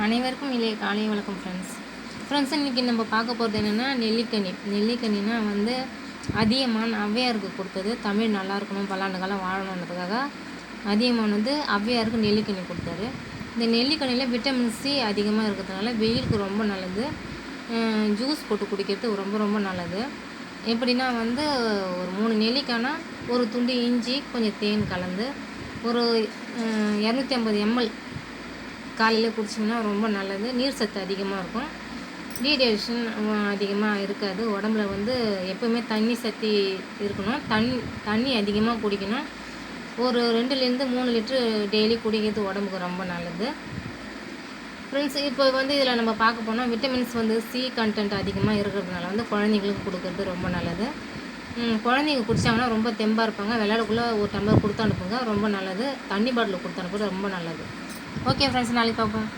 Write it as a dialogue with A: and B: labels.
A: அனைவருக்கும் இளைய காலை வணக்கம் ஃப்ரெண்ட்ஸ் இன்றைக்கி நம்ம பார்க்க போகிறது என்னென்னா நெல்லிக்கனினா வந்து அதியமான் ஔவையாருக்கு கொடுத்தது. தமிழ் நல்லா இருக்கணும், பல்லாண்டு காலம் வாழணுன்றதுக்காக அதியமான் வந்து ஔவையாருக்கு நெல்லிக்கனி கொடுத்தாரு. இந்த நெல்லிக்கனியில் விட்டமின் சி அதிகமாக இருக்கிறதுனால வெயிலுக்கு ரொம்ப நல்லது. ஜூஸ் போட்டு குடிக்கிறதுக்கு ரொம்ப ரொம்ப நல்லது. எப்படின்னா வந்து ஒரு 3 நெல்லிக்காய்னா ஒரு துண்டு இஞ்சி, கொஞ்சம் தேன் கலந்து ஒரு 250 ml காலையில் குடிச்சிங்கன்னா ரொம்ப நல்லது. நீர் சத்து அதிகமாக இருக்கும், டீஹைட்ரேஷன் அதிகமாக இருக்காது. உடம்புல வந்து எப்போவுமே தண்ணி சக்தி இருக்கணும். தண்ணி அதிகமாக குடிக்கணும். ஒரு 2லேருந்து 3 லிட்ரு டெய்லி குடிக்கிறது உடம்புக்கு ரொம்ப நல்லது. ஃப்ரெண்ட்ஸ், இப்போ வந்து இதில் நம்ம பார்க்க போனால் விட்டமின்ஸ் வந்து சி கண்டென்ட் அதிகமாக இருக்கிறதுனால வந்து குழந்தைங்களுக்கு கொடுக்கறது ரொம்ப நல்லது. குழந்தைங்க குடித்தாங்கன்னா ரொம்ப தெம்பாக இருப்பாங்க. விளையாடக்குள்ளே ஒரு டம்ளர் கொடுத்து அனுப்புங்க, ரொம்ப நல்லது. தண்ணி பாட்டில் கொடுத்து அனுப்புறது ரொம்ப நல்லது. ஓகே ஃப்ரெண்ட்ஸ், நாளைக்கு பார்ப்போம்.